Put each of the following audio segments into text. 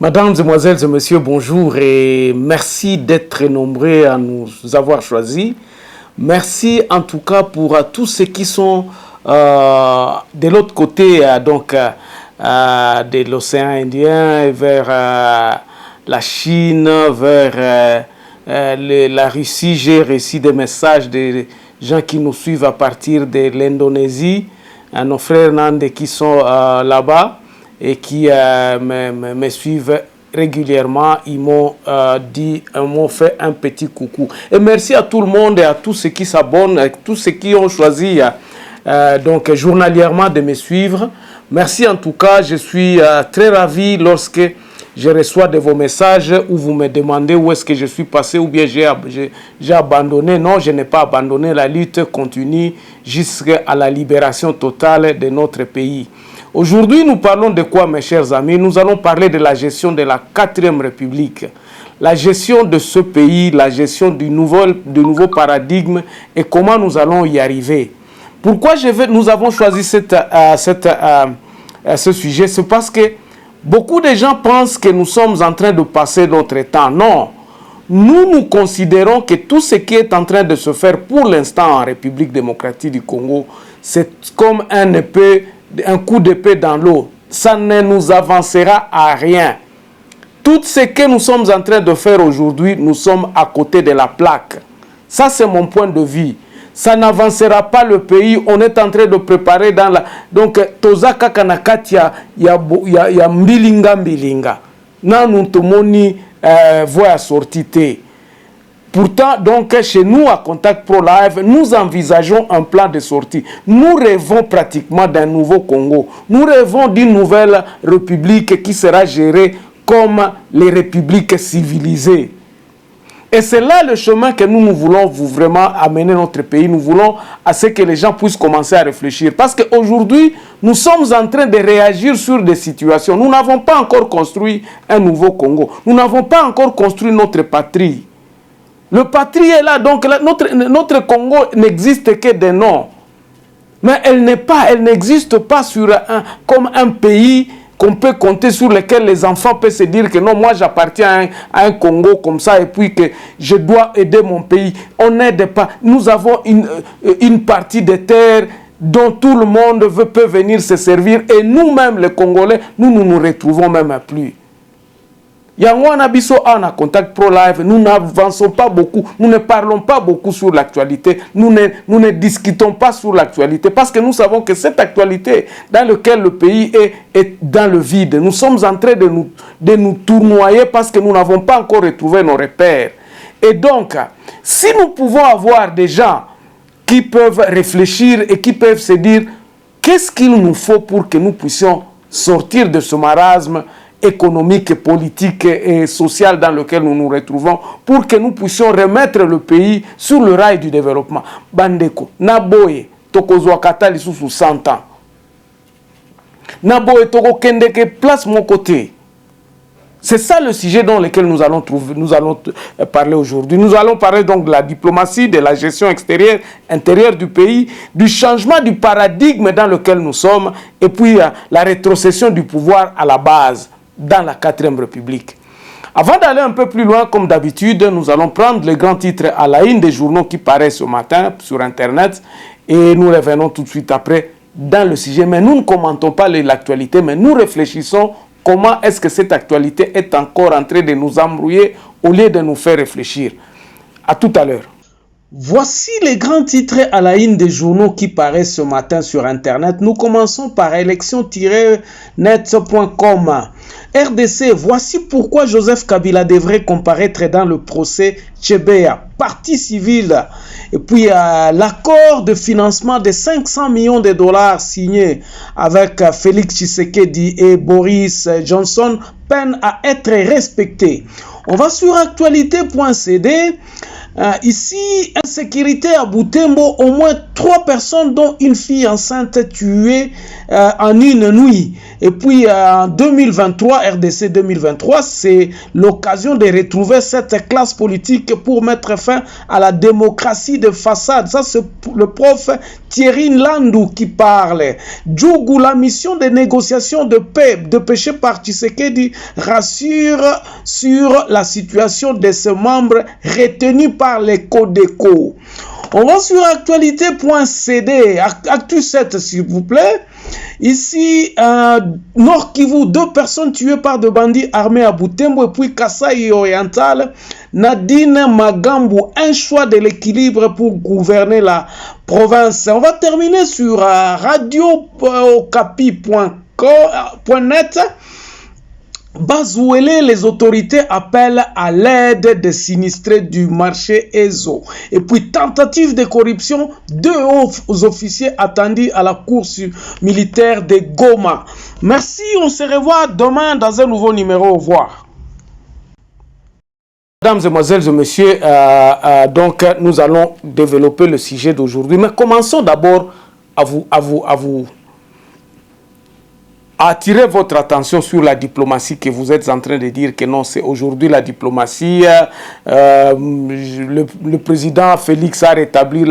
Mesdames, Mesdemoiselles et Messieurs, bonjour et merci d'être nombreux à nous avoir choisis. Merci en tout cas pour tous ceux qui sont de l'autre côté de l'océan Indien, vers la Chine, vers la Russie. J'ai reçu des messages des gens qui nous suivent à partir de l'Indonésie, nos frères Nandé qui sont là-bas et qui me suivent régulièrement. Ils m'ont fait un petit coucou. Et merci à tout le monde et à tous ceux qui s'abonnent, à tous ceux qui ont choisi journalièrement de me suivre. Merci en tout cas, je suis très ravi lorsque je reçois de vos messages où vous me demandez où est-ce que je suis passé ou bien j'ai abandonné. Non, je n'ai pas abandonné. La lutte continue jusqu'à la libération totale de notre pays. Aujourd'hui, nous parlons de quoi, mes chers amis? Nous allons parler de la gestion de la 4e République. La gestion de ce pays, la gestion du nouveau paradigme et comment nous allons y arriver. Pourquoi nous avons choisi ce sujet? C'est parce que beaucoup de gens pensent que nous sommes en train de passer notre temps. Non, nous considérons que tout ce qui est en train de se faire pour l'instant en République démocratique du Congo, c'est comme un coup d'épée dans l'eau. Ça ne nous avancera à rien. Tout ce que nous sommes en train de faire aujourd'hui, nous sommes à côté de la plaque. Ça, c'est mon point de vue. Ça n'avancera pas le pays. On est en train de préparer dans la... Donc, Tozaka Kanakatia, ya mbilinga. Nan tomoni voie sortie. Pourtant, donc, chez nous, à Contact Pro Live, nous envisageons un plan de sortie. Nous rêvons pratiquement d'un nouveau Congo. Nous rêvons d'une nouvelle république qui sera gérée comme les républiques civilisées. Et c'est là le chemin que nous voulons vraiment amener notre pays. Nous voulons à ce que les gens puissent commencer à réfléchir. Parce qu'aujourd'hui, nous sommes en train de réagir sur des situations. Nous n'avons pas encore construit un nouveau Congo. Nous n'avons pas encore construit notre patrie. Le patrie est là, donc notre Congo n'existe que des noms. Mais elle n'existe pas comme un pays qu'on peut compter, sur lequel les enfants peuvent se dire que non, moi j'appartiens à un Congo comme ça et puis que je dois aider mon pays. On n'aide pas. Nous avons une partie des terres dont tout le monde peut venir se servir et nous-mêmes les Congolais, nous ne nous retrouvons même plus. Yangwana biso a Contact Pro Live, nous n'avançons pas beaucoup, nous ne parlons pas beaucoup sur l'actualité, nous ne discutons pas sur l'actualité parce que nous savons que cette actualité dans laquelle le pays est dans le vide. Nous sommes en train de nous tournoyer parce que nous n'avons pas encore retrouvé nos repères. Et donc, si nous pouvons avoir des gens qui peuvent réfléchir et qui peuvent se dire qu'est-ce qu'il nous faut pour que nous puissions sortir de ce marasme économique, politique et social dans lequel nous nous retrouvons pour que nous puissions remettre le pays sur le rail du développement. Bandeko, Naboye, Tokozwa Katali sous 100 ans. Naboye, Toko Kendeke, place mon côté. C'est ça le sujet dans lequel nous allons parler aujourd'hui. Nous allons parler donc de la diplomatie, de la gestion extérieure, intérieure du pays, du changement du paradigme dans lequel nous sommes et puis la rétrocession du pouvoir à la base dans la 4e République. Avant d'aller un peu plus loin, comme d'habitude, nous allons prendre les grands titres à la une des journaux qui paraissent ce matin sur Internet et nous revenons tout de suite après dans le sujet. Mais nous ne commentons pas l'actualité, mais nous réfléchissons comment est-ce que cette actualité est encore en train de nous embrouiller au lieu de nous faire réfléchir. À tout à l'heure. Voici les grands titres à la une des journaux qui paraissent ce matin sur Internet. Nous commençons par élection-net.com. RDC, voici pourquoi Joseph Kabila devrait comparaître dans le procès Tchebeya. Parti civil. Et puis l'accord de financement de 500 millions de dollars signé avec Félix Tshisekedi et Boris Johnson peine à être respecté. On va sur actualité.cd. Ici, insécurité à Butembo, au moins 3 personnes dont une fille enceinte tuée en une nuit. Et puis en 2023, RDC 2023, c'est l'occasion de retrouver cette classe politique pour mettre fin à la démocratie de façade. Ça, c'est le prof Thierry Landou qui parle. Djougou, la mission de négociation de paix dépêchée par Tshisekedi, rassure sur la situation de ses membres retenus par les Codeco. On va sur actualité.cd, Actu 7 s'il vous plaît. Ici, Nord Kivu, 2 personnes tuées par de bandits armés à Butembo, et puis Kasai Oriental, Nadine Magambu, un choix de l'équilibre pour gouverner la province. On va terminer sur radiocapi.net. Bazouélé, les autorités appellent à l'aide des sinistrés du marché EZO. Et puis, tentative de corruption, 2 hauts officiers attendus à la course militaire de Goma. Merci, on se revoit demain dans un nouveau numéro. Au revoir. Mesdames, Mesdemoiselles et Messieurs, donc nous allons développer le sujet d'aujourd'hui. Mais commençons d'abord à attirer votre attention sur la diplomatie que vous êtes en train de dire que non, c'est aujourd'hui la diplomatie. Le président Félix a rétabli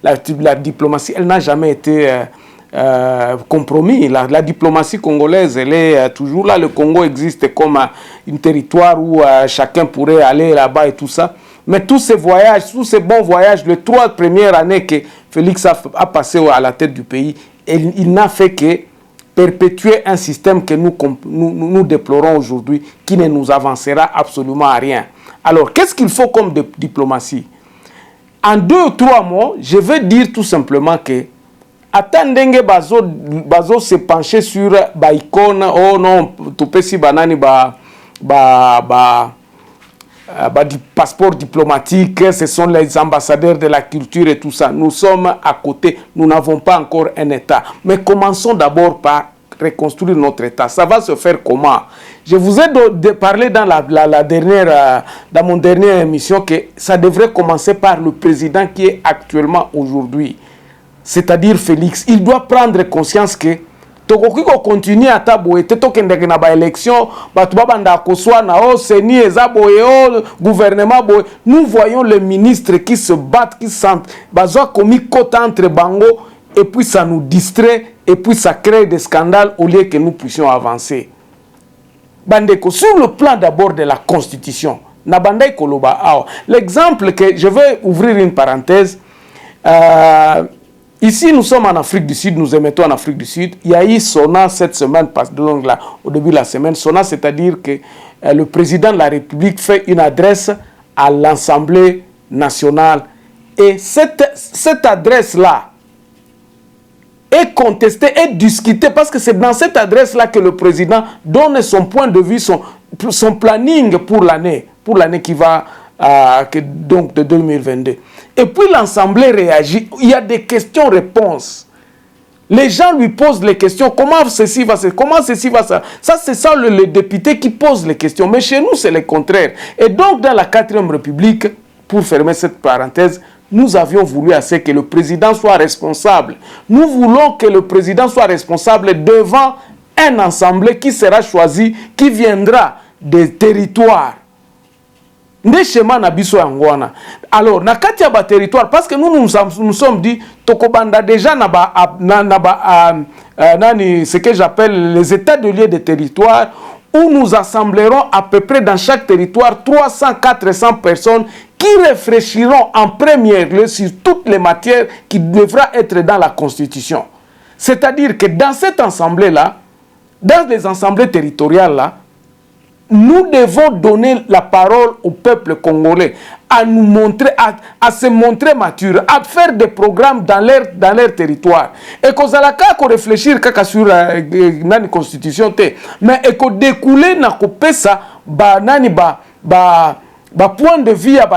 la diplomatie. Elle n'a jamais été compromis. La diplomatie congolaise, elle est toujours là. Le Congo existe comme un territoire où chacun pourrait aller là-bas et tout ça. Mais tous ces voyages, tous ces bons voyages, les 3 premières années que Félix a passé à la tête du pays, il n'a fait que perpétuer un système que nous déplorons aujourd'hui, qui ne nous avancera absolument à rien. Alors, qu'est-ce qu'il faut comme diplomatie? En 2 ou 3 mots, je vais dire tout simplement que attendenge bazo se pencher sur icône, oh non, topesi banani du passeport diplomatique, ce sont les ambassadeurs de la culture et tout ça. Nous sommes à côté, nous n'avons pas encore un État. Mais commençons d'abord par reconstruire notre État. Ça va se faire comment? Je vous ai parlé dans dans mon dernière émission que ça devrait commencer par le président qui est actuellement aujourd'hui, c'est-à-dire Félix. Il doit prendre conscience que tokoki ko continuer ata boye te tokendeke na ba élection batu babanda koswa na o seni eza boye o gouvernement boye. Nous voyons les ministres qui se battent, qui sentent bazwa komi kota entre bango, et puis ça nous distrait et puis ça crée des scandales au lieu que nous puissions avancer. Bandeko, sur le plan d'abord de la constitution, na bandai koloba awa. L'exemple que je vais ouvrir une parenthèse. Ici, nous sommes en Afrique du Sud, nous émettons en Afrique du Sud. Il y a eu SONA cette semaine, donc là, au début de la semaine. SONA, c'est-à-dire que le président de la République fait une adresse à l'Assemblée nationale. Et cette adresse-là est contestée, est discutée, parce que c'est dans cette adresse-là que le président donne son point de vue, son planning pour l'année qui va... donc de 2022. Et puis l'Assemblée réagit. Il y a des questions-réponses. Les gens lui posent les questions. Comment ceci va se... Comment ceci va se... Ça, c'est ça le député qui pose les questions. Mais chez nous, c'est le contraire. Et donc, dans la 4e République, pour fermer cette parenthèse, nous avions voulu assez que le président soit responsable. Nous voulons que le président soit responsable devant un assemblée qui sera choisi, qui viendra des territoires. Alors, na kati ya ba territoire, parce que nous sommes dit, tokobanda déjà ce que j'appelle les états de lieu des territoires, où nous assemblerons à peu près dans chaque territoire 300-400 personnes qui réfléchiront en première lieu sur toutes les matières qui devraient être dans la Constitution. C'est-à-dire que dans cette assemblée-là, dans les assemblées territoriales-là, nous devons donner la parole au peuple congolais, à nous montrer, à se montrer mature, à faire des programmes dans leur territoire. Et qu'on a réfléchir sur la constitution, mais et qu'on découle na kopesa point de vue à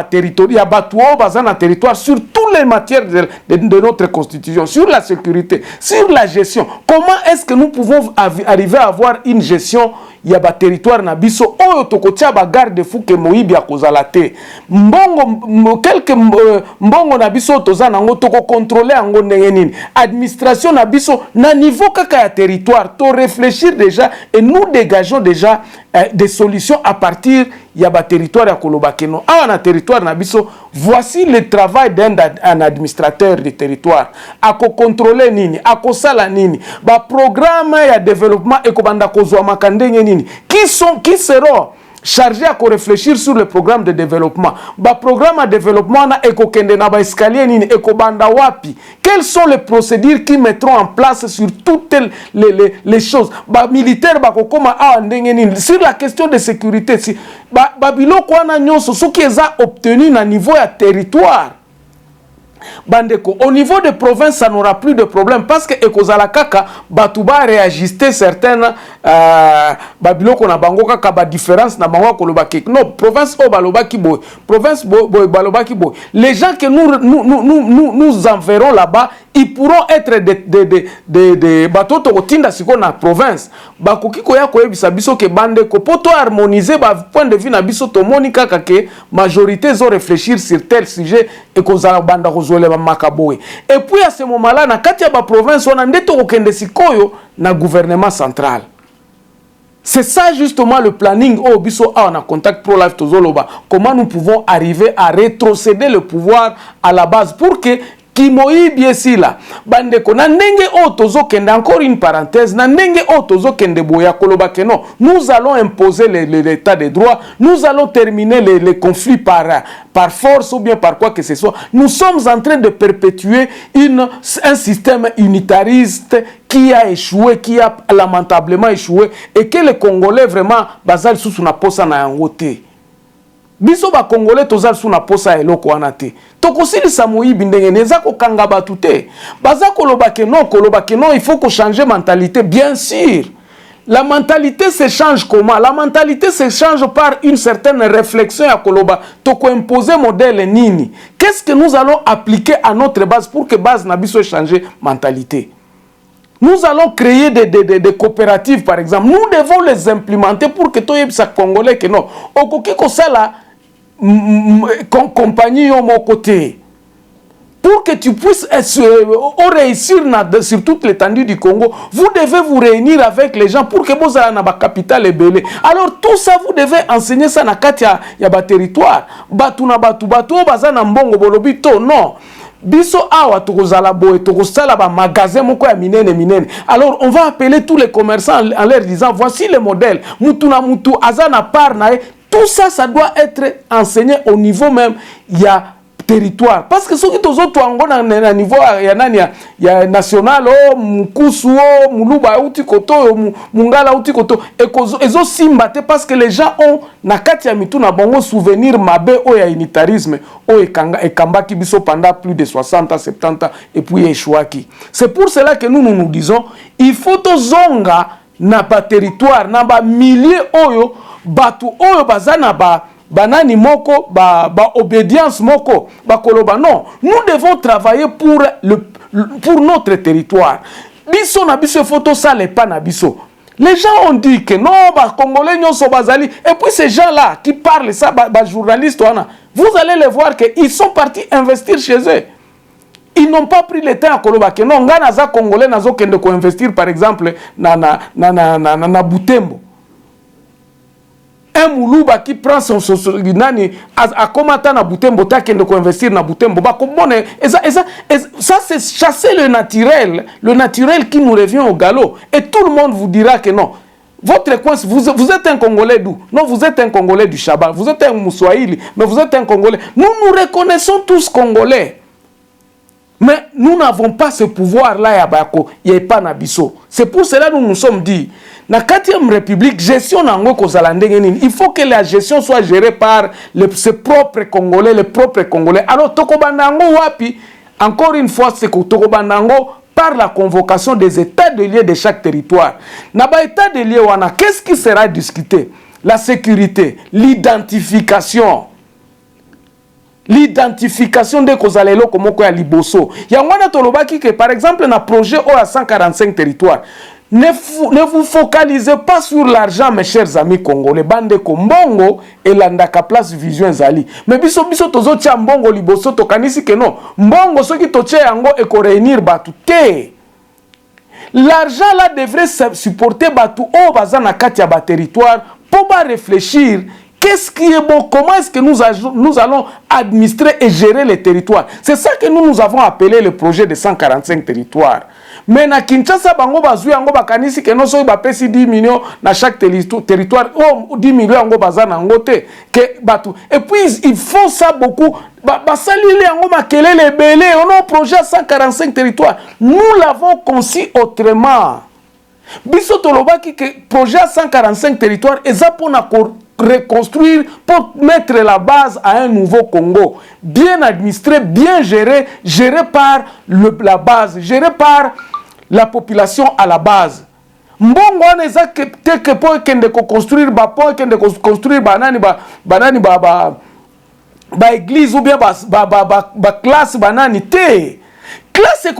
territoire sur toutes les matières de notre constitution, sur la sécurité, sur la gestion. Comment est-ce que nous pouvons arriver à avoir une gestion ya ba territoire na biso oyo tokotia ba garde fou ke moyibi akozala te mbongo quelque mbongo na biso toza nango toko contrôler yango ndenge nini administration na biso na niveau kaka ya territoire to réfléchir déjà et nous dégageons déjà des solutions à partir ya ba territoire ya kolobakeno awa na territoire na biso voici le travail d'un administrateur de territoire ako contrôler nini ako sala nini ba programme ya développement ekobanda kozwa makandenge nini qui seront chargés à réfléchir sur le programme de développement. Ba programme de développement na ekokende na ba escalier nini ekobanda wapi. Quelles sont les procédures qui mettront en place sur toutes les choses. Ba militaire ba kokoma a ndenge nini sur la question de sécurité si ba biloko wana nyonso soki eza obtenu na niveau ya territoire. Bandeko, au niveau de province, ça n'aura plus de problème parce que ekozala kaka batuba réajuster certaines babiloko na bango kaka ba différence na bango kolobaki. Non, province o balobaki boy, province boy balobaki boy. Les gens que nous enverrons là-bas, ils pourront être des bateaux tokotinda siko na province. Bakoki koya koyebisa biso ke bandeko poto harmoniser ba point de vue na biso to moni kaka ke majorité zo réfléchir sur tel sujet et kozala banda et puis à ce moment-là, na kati ya ba province wana ndeto kokende sikoyo na gouvernement central. C'est ça justement le planning au biso a on a contact pro life tozoloba. Comment nous pouvons arriver à rétrocéder le pouvoir à la base pour que Kimoyi biesila bandeko na ndenge o tozo kende encore une parenthèse na ndenge o tozo kende boya koloba que non nous allons imposer l'état de droit, nous allons terminer les conflits par force ou bien par quoi que ce soit. Nous sommes en train de perpétuer un système unitariste qui a échoué, qui a lamentablement échoué et que les Congolais vraiment bazal sous na posa na yangote. Biso ba Congolais tozal suna posa eloko wana te. Tokosili samoyibi ndenge neza ko kanga batu te. Baza koloba ke non, il faut qu'on change mentalité bien sûr. La mentalité se change comment? La mentalité se change par une certaine réflexion à koloba. Toko imposer modèle nini. Qu'est-ce que nous allons appliquer à notre base pour que base na biso changer mentalité? Nous allons créer des coopératives par exemple. Nous devons les implémenter pour que toi sa Congolais que non. Okoki ko sala compagnie au mon côté pour que tu puisses réussir sur toute l'étendue du Congo. Vous devez vous réunir avec les gens pour que vous ayez na capitale et belé. Alors tout ça vous devez enseigner ça na katia ya ba territoire. Batu na batu bazana mbongo bolobito non. Biso awa tokozala boy tokosala ba magasin moko ya minene. Alors on va appeler tous les commerçants en leur disant voici le modèle. Mutu na mutu azana par na tout ça, ça doit être enseigné au niveau même, il y a territoire. Parce que ceux qui sont au niveau ya national, mukusu, muluba, outi koto, mungala, outi koto, et zo simbate parce que les gens ont, na kati ya mitu na bongo souvenir mabe o ya unitarisme, o e kamba ki biso pendant plus de 60 ans, 70 ans, et puis échouaki. C'est pour cela que nous disons, il faut to zonga na ba territoire, na ba milliers oyo, batu oyo bazana banani moko ba obédience moko ba koloba non nous devons travailler pour notre territoire biso na biso photo ça les pas na biso. Les gens ont dit que non ba congolais nyonso bazali et puis ces gens là qui parlent ça ba journalistes wana vous allez les voir que ils sont partis investir chez eux. Ils n'ont pas pris le temps à koloba que non ngana za congolais nazo kende ko investir par exemple na Butembo. Un Moulouba qui prend son nani a commenté na Butembo ta kende ko investir na Butembo ba komone ça c'est chasser le naturel qui nous revient au galop et tout le monde vous dira que non. Votre coin, vous êtes un Congolais d'où? Non, vous êtes un Congolais du Chabat, vous êtes un Moussoaïli, mais vous êtes un Congolais. Nous reconnaissons tous Congolais. Mais nous n'avons pas ce pouvoir-là, Yabako, Yepa Nabiso. C'est pour cela que nous nous sommes dit, la 4e République, gestion n'ango kozalande, il faut que la gestion soit gérée par ses propres Congolais, les propres Congolais. Alors, Tokobandango Wapi, encore une fois, c'est que Tokobandango, par la convocation des états de lieu de chaque territoire. Naba état de lieu wana, qu'est-ce qui sera discuté? La sécurité, l'identification. L'identification de kozalelo komoko ya liboso. Ya wana tolobaki que par exemple na projet o à 145 territoires. Ne vous focalisez pas sur l'argent, mes chers amis congolais. Bande Mbongo et landaka place vision zali. Mais biso tozo tia Mbongo liboso tokanisi que non. Mbongo soki toche yango et ko réunir batu te. L'argent là devrait supporter batu o bazana kati ya ba territoire pour ba réfléchir. Qu'est-ce qui est bon? Comment est-ce que nous allons administrer et gérer les territoires? C'est ça que nous avons appelé le projet de 145 territoires. Mais na Kinshasa, bango bazui yango bakanisi que non so bapesi 10 millions na chaque territoire. Oh, 10 millions yango bazana yango te que batu. Et puis ils font ça beaucoup. Basalile yango makelele belé. On a un projet à 145 territoires. Nous l'avons conçu autrement. Biso tolobaki que projet à 145 territoires et ça pour reconstruire, pour mettre la base à un nouveau Congo. Bien administré, bien géré, géré par la base, géré par la population à la base. Mbongo on est que pour construire pour construire banani église ou bien classe banani te. Classe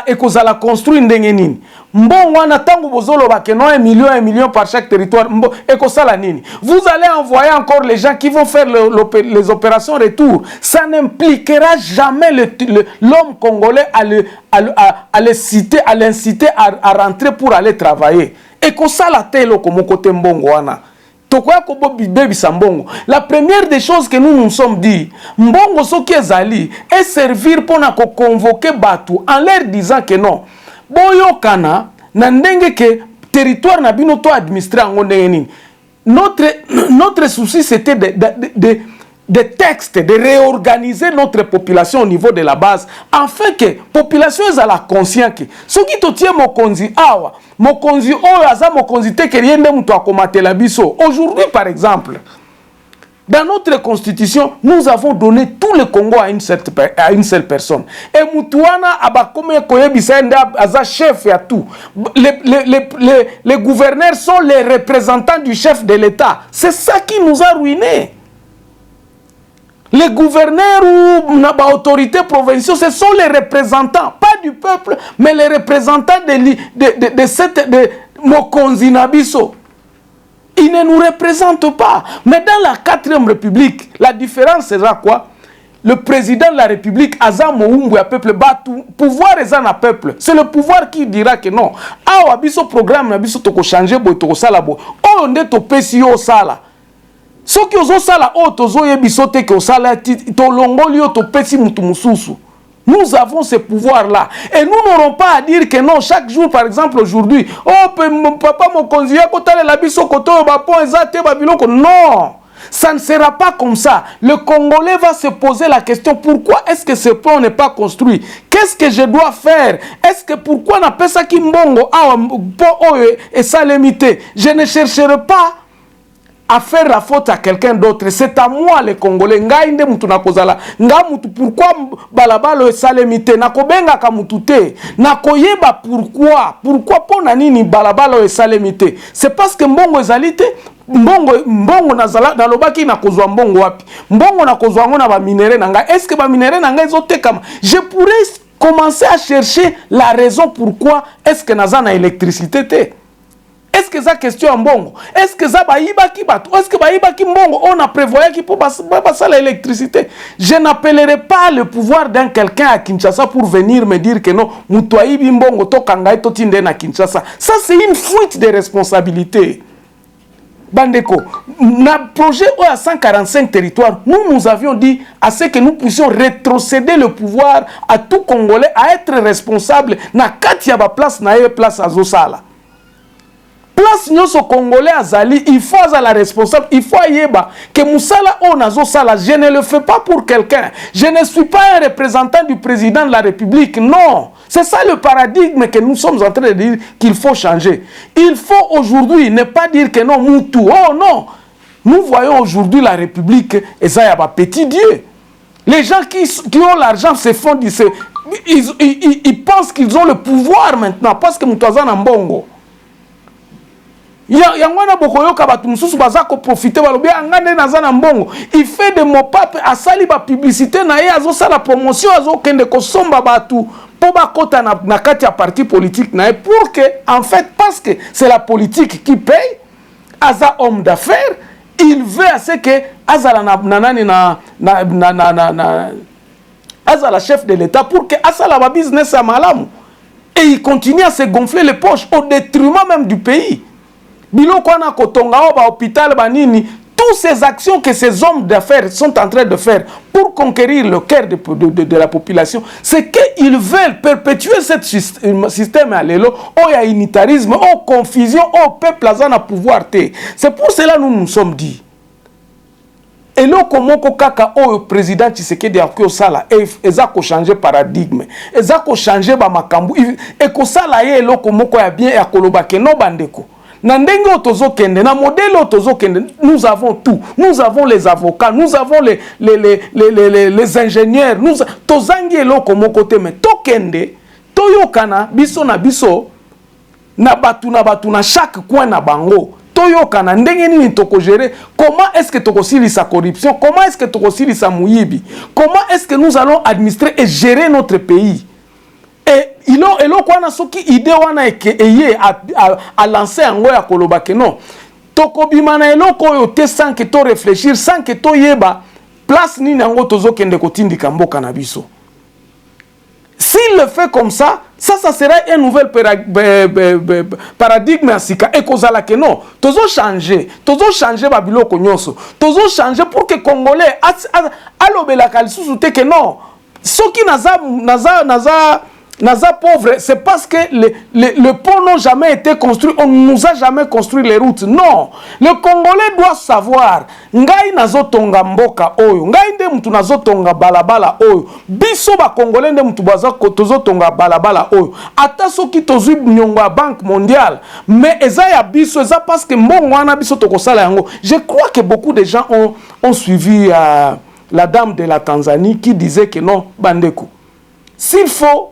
ekozala construire ndenge nini. Mbongo wana tango bozolo ba ke non 1 million par chaque territoire ekosala nini. Vous allez envoyer encore les gens qui vont faire les opérations retour. Ça n'impliquera jamais l'homme congolais à l'inciter à rentrer pour aller travailler. Ekosala telo comme côté mbongo wana. La première des choses que nous nous sommes dit, Mbongo soki ezali est servir pour convoquer Batu en leur disant que non. Boyo kana na ndenge que territoire na bino to administrer en nini. Notre souci c'était de textes, de réorganiser notre population au niveau de la base, afin que la population soit consciente que ce qui te tient mokonzi awa, mokonzi oyo aza mokonzi te keriende muto akomate la biso. Aujourd'hui par exemple, dans notre constitution, nous avons donné tout le Congo à une seule personne. Et Moutouana abakome koyebisa nda aza chef ya tout. Les gouverneurs sont les représentants du chef de l'État. C'est ça qui nous a ruinés. Les gouverneurs ou l'autorité provinciale, ce sont les représentants, pas du peuple, mais les représentants de Mokonzi Nabiso. Ils ne nous représentent pas. Mais dans la 4e République, la différence sera quoi? Le président de la République, Azam Oumbu à peuple, pouvoir est un peuple. C'est le pouvoir qui dira que non. Ah, abiso programme, abiso toko changer, toko salabo. Oh, on est au PCO sala. Ce qui est sala, oh, tozo yebisote que sala, to longolio to pesi mutumususu. Nous avons ce pouvoir-là. Et nous n'aurons pas à dire que non, chaque jour, par exemple, aujourd'hui, oh, mon papa, mon conseiller, la biso koto, non, ça ne sera pas comme ça. Le Congolais va se poser la question, pourquoi est-ce que ce pont n'est pas construit? Qu'est-ce que je dois faire? Est-ce que pourquoi on appelle ça Kimbongo? Ah, et ça limité. Je ne chercherai pas à faire la faute à quelqu'un d'autre. C'est à moi les Congolais. Ngainde mutu nakozala. Nga mutu pourquoi balabalo esalemite nakobenga ka mutu te. Nakoyeba pourquoi? Pourquoi pona nini balabalo esalemite? C'est parce que mbongo ezalite mbongo nazala dalobaki nakozwa mbongo wapi? Mbongo nakozwa ngo na ba minéraux nanga. Est-ce que ba minéraux nanga ezotekama? Je pourrais commencer à chercher la raison pourquoi est-ce que nazana électricité te. Est-ce que ça question en bongo? Est-ce que ça baïba qui bat? Est-ce que baïba qui bongo on a prévoyé qui pour passer l'électricité? Je n'appellerai pas le pouvoir d'un quelqu'un à Kinshasa pour venir me dire que non, mutoyi bimbongo to kangai to tinde na Kinshasa. Ça c'est une fuite de responsabilité. Bandeko, na projet à 145 territoires, nous avions dit à ce que nous puissions rétrocéder le pouvoir à tout Congolais à être responsable na katia ba place na ye place à Zosala. Place nyoso Congolais azali, il faut à la responsable, il faut yeba que Moussala Onazo Sala, je ne le fais pas pour quelqu'un. Je ne suis pas un représentant du président de la République, non. C'est ça le paradigme que nous sommes en train de dire qu'il faut changer. Il faut aujourd'hui ne pas dire que non, Moutou, oh non. Nous voyons aujourd'hui la République, et ça y a pas petit Dieu. Les gens qui ont l'argent se font, ils pensent qu'ils ont le pouvoir maintenant, parce que Moutouazan en bongo. Yangwana bokoyoka batu mususu bazako profiter balobi angane nazana mbongo. Il fait de mon pape à sali ba publicité na ye azo sala promotion azo kende ko somba batu pour bakota na kati ya parti politique na pour que en fait parce que c'est la politique qui paye aza homme d'affaires il veut à ce que azala azala chef de l'État pour que asala ba business à malamu et il continue à se gonfler les poches au détriment même du pays biloko na kotonga o ba hôpital banini toutes ces actions que ces hommes d'affaires sont en train de faire pour conquérir le cœur de la population, c'est qu'ils veulent perpétuer ce système à l'élo, au unitarisme, au confusion, au peuple à pouvoir. C'est pour cela que nous nous sommes dit. Et là, comment le président Tshisekedi a sala et ça a changé paradigme, et ça a changé makambu et que ça là est là comment a bien et koloba que non bandeko. Na ndenge otozokende na modèle otozokende nous avons tout, nous avons les avocats, nous avons les ingénieurs, nous tozangi eloko moko te mais tokende toyokana biso na batu na chaque coin na bango toyokana ndenge nini toko gérer, comment est-ce que toko silisa corruption, comment est-ce que toko silisa muyibi, comment est-ce que nous allons administrer et gérer notre pays. Et il a soki idée wana eye à lancer en ya koloba que non tokobimana eloko yo te sans que to réfléchir sans que to yeba place ni nango tozo kende kotindika mboka na biso. S'il le fait comme ça sera un nouvel paradigme à sika et kozala que non tozo changer ba biloko nyonso tozo changer pour que congolais alobela kalisusu te que non soki naza pauvre, c'est parce que le pont n'a jamais été construit, on ne nous a jamais construit les routes. Non, le Congolais doit savoir, ngai nazo tonga mboka oyo, ngai nde mutu nazo tonga balabala oyo, biso ba Congolais nde mutu baza tozo tonga balabala oyo. Ata soki tozu nyongo ya Banque mondiale, mais eza ya biso, eza parce que mbongo wana biso tokosala yango. Je crois que beaucoup de gens ont suivi la dame de la Tanzanie qui disait que non, bandeko, s'il faut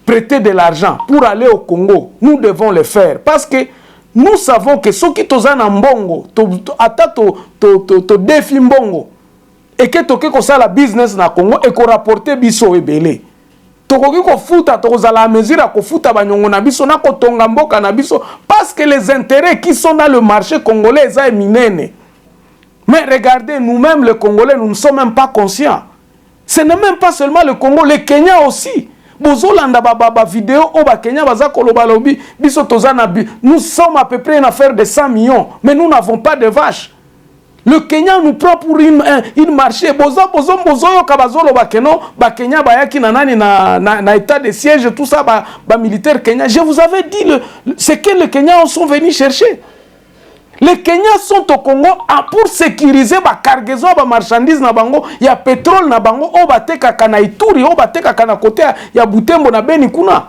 prêter de l'argent pour aller au Congo, nous devons le faire parce que nous savons que ceux qui sont en mbongo, to défi mbongo et que toke ko sala business na Congo et ko rapporter biso ebele. Tokoki ko futa tokozala mesure ko futa banyongo na biso na ko tonga mboka na biso parce que les intérêts qui sont dans le marché congolais ça minene. Mais regardez, nous-mêmes les Congolais, nous ne sommes même pas conscients. Ce n'est même pas seulement le Congo, les Kenyans aussi. Bozolanda baba vidéo au Kenya baza koloba lobi biso tozana nous sommes à peu près une affaire de 100 millions mais nous n'avons pas de vaches. Le Kenya nous prend pour une marché bozo yo kabazolo ba keno ba Kenya ba yaki na nani na état de siège tout ça ba militaire Kenya. Je vous avais dit c'est que les Kenyans sont venus chercher. Les Kenyans sont au Congo pour sécuriser la cargaison de marchandises na bango, il y a pétrole na bango, o bateka kana Ituri, o bateka kana côté ya Butembo na Beni kuna.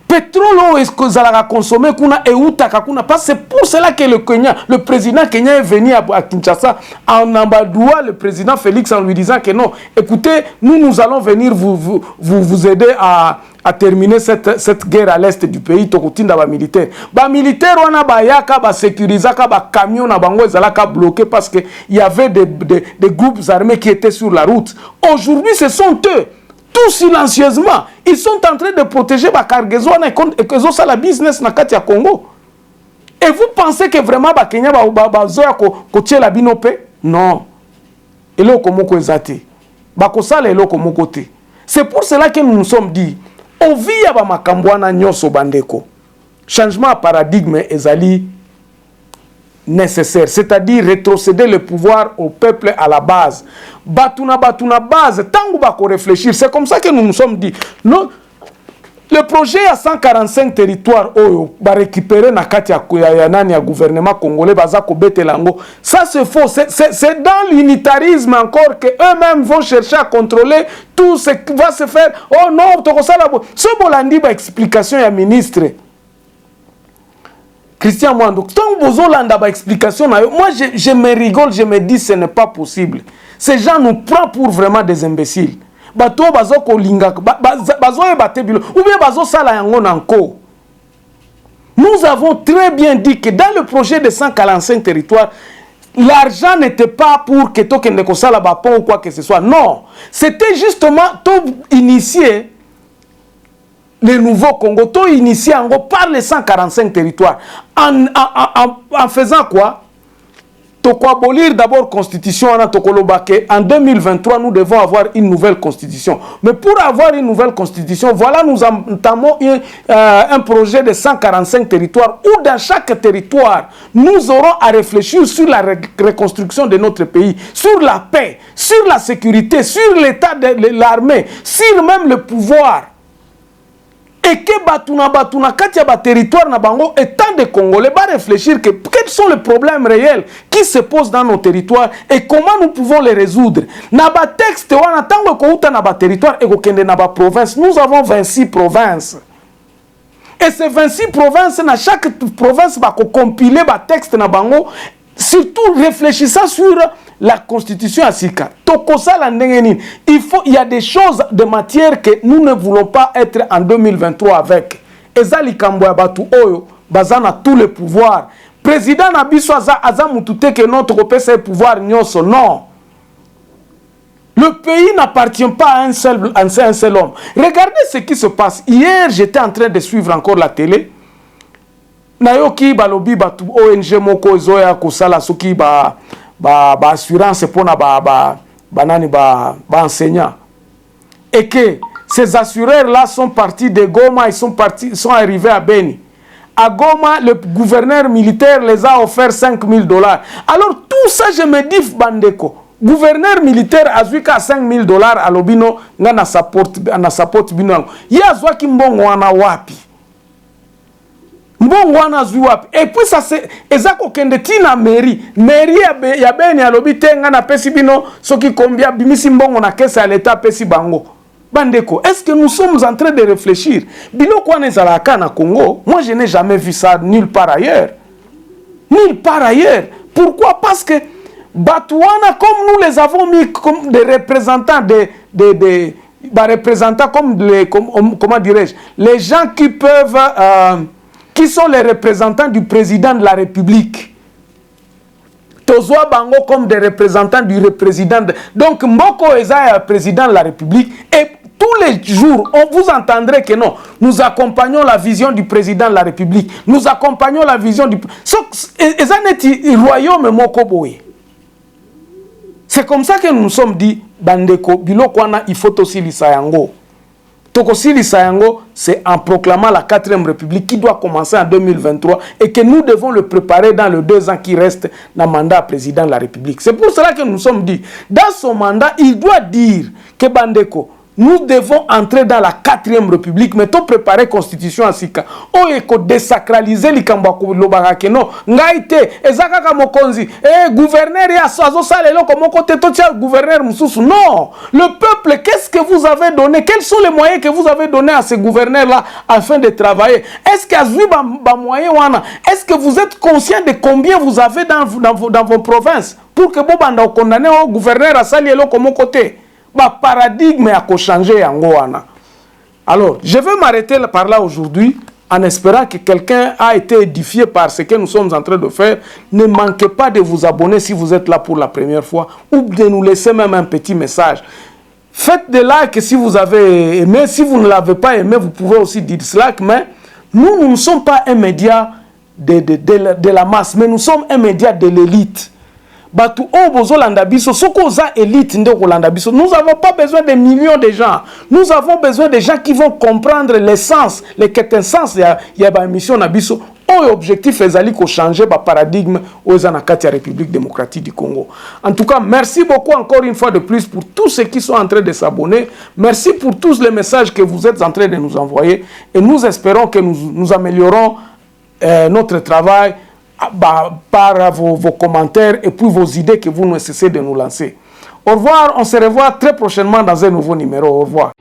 Pétrole o est-ce que ça la consommer kuna et utaka kuna parce que c'est pour cela que le président Kenya est venu à Kinshasa en ambadoua le président Félix en lui disant que non, écoutez, nous allons venir vous aider à terminer cette guerre à l'est du pays tokotinda ba militaire. Ba militaire wana ba yaka ba sécurisaka ba camion na bango ezalaka bloqué parce que il y avait des groupes armés qui étaient sur la route. Aujourd'hui, ce sont eux tout silencieusement, ils sont en train de protéger la cargaison et que ça la business na kati ya Congo. Et vous pensez que vraiment ba Kenya ba zoya ko tie la binope? Non. Eloko moko ezate. Ba ko sala eloko moko te. C'est pour cela que nous nous sommes dit au via ba makambo wana nyoso bandeko. Changement de paradigme ezali nécessaire, c'est-à-dire rétrocéder le pouvoir au peuple à la base. Batuna base, tant qu'on réfléchir, c'est comme ça que nous nous sommes dit. Non, le projet à 145 territoires, va récupérer na kati ya gouvernement congolais, bazako betelango. Ça c'est faux, c'est dans l'unitarisme encore que eux-mêmes vont chercher à contrôler tout ce qui va se faire. Oh non, ce bolandi ba explication ya ministre. Christian Mwando, tant que vous avez explication, moi je me rigole, je me dis ce n'est pas possible. Ces gens nous prennent pour vraiment des imbéciles. Bato bazo ko linga, bazo e bate bilo, ou bien bazo sala yango nanko. Nous avons très bien dit que dans le projet de 145 territoires, l'argent n'était pas pour que token de kosala bapon ou quoi que ce soit. Non, c'était justement initié le nouveau Congo, initié par les 145 territoires. En faisant quoi? Toko abolir d'abord constitution en 2023 nous devons avoir une nouvelle constitution. Mais pour avoir une nouvelle constitution, voilà, nous entamons un projet de 145 territoires où dans chaque territoire nous aurons à réfléchir sur la reconstruction de notre pays, sur la paix, sur la sécurité, sur l'état de l'armée, sur même le pouvoir. Et que Batuna Katia territoire na bango étant des Congolais va réfléchir que quels sont les problèmes réels qui se posent dans nos territoires et comment nous pouvons les résoudre. Naba texte wana tango ko uta naba territoire et ko kende naba province. Nous avons 26 provinces. Et ces 26 provinces, na chaque province va compiler ba texte na bango, surtout réfléchissant sur la constitution à Sika. Il y a des choses de matière que nous ne voulons pas être en 2023 avec. Ezali Kamboya Batu Oyo, Bazana tous les pouvoirs. Président Nabiso Azamutute que notre pouvoir nyoso. Non. Le pays n'appartient pas à un seul homme. Regardez ce qui se passe. Hier, j'étais en train de suivre encore la télé. Nayoki balobi batu ONG moko zoya kosala soki ba assurance pour na enseignants. Et que ces assureurs là sont partis de Goma, ils sont arrivés à Beni. À Goma, le gouverneur militaire les a offert $5 000. Alors tout ça je me dis bandeko. Gouverneur militaire a vu qu'à $5 000 à l'obino na support bino. Ya zwa kimbongo wana wapi. Et puis ça c'est ezako kende tina mairie ya Beni alobi tenga na pesi bino soki combien bimisi mbongo na kesa à l'état pesi bango. Bandeko, est-ce que nous sommes en train de réfléchir? Biloko wana ezalaka na Congo, moi je n'ai jamais vu ça nulle part ailleurs. Nulle part ailleurs. Pourquoi? Parce que Batouana, comme nous les avons mis comme des représentants représentants comment dirais-je, les gens qui peuvent qui sont les représentants du président de la République. Tozoa bango comme des représentants du président. Donc Mboko Eza est président de la République et tous les jours, on vous entendrait que non, nous accompagnons la vision du président de la République. Nous accompagnons la vision du... Eza neti royaume Moko Boye. C'est comme ça que nous nous sommes dit, Bandeko, Bilokwana, il faut aussi l'Isayango. Tokosili Sayango, c'est en proclamant la 4e République qui doit commencer en 2023 et que nous devons le préparer dans les 2 ans qui restent dans le mandat président de la République. C'est pour cela que nous nous sommes dit, dans son mandat, il doit dire que Bandeko, nous devons entrer dans la 4e République, mais tout préparer constitution à Sika. Oh, et que désacraliser les Kambako Lobarake. Non, Ngaïte, Ezaka Mokonzi, gouverneur et Asazo Salelo, comme côté totia gouverneur Moussous. Non, le peuple, qu'est-ce que vous avez donné? Quels sont les moyens que vous avez donnés à ces gouverneurs-là afin de travailler? Est-ce qu'il y a des moyens? Est-ce que vous êtes conscient de combien vous avez dans vos provinces pour que vous condamnez au gouverneur à Salielo comme côté? Paradigme a changé en Goana. Alors, je vais m'arrêter par là aujourd'hui en espérant que quelqu'un a été édifié par ce que nous sommes en train de faire. Ne manquez pas de vous abonner si vous êtes là pour la première fois ou de nous laisser même un petit message. Faites des likes si vous avez aimé. Si vous ne l'avez pas aimé, vous pouvez aussi dire dislike. Mais nous ne sommes pas un média de la masse, mais nous sommes un média de l'élite. Batu obozo landabiso sokoza élite ndeko landabiso. Nous n'avons pas besoin de millions de gens. Nous avons besoin de gens qui vont comprendre l'essence, les quintessence ya ba mission nabiso. Objectif ezali ko changer ba paradigme aux anakati ya République démocratique du Congo. En tout cas, merci beaucoup encore une fois de plus pour tous ceux qui sont en train de s'abonner. Merci pour tous les messages que vous êtes en train de nous envoyer et nous espérons que nous améliorons notre travail par vos commentaires et puis vos idées que vous ne cessez de nous lancer. Au revoir, on se revoit très prochainement dans un nouveau numéro. Au revoir.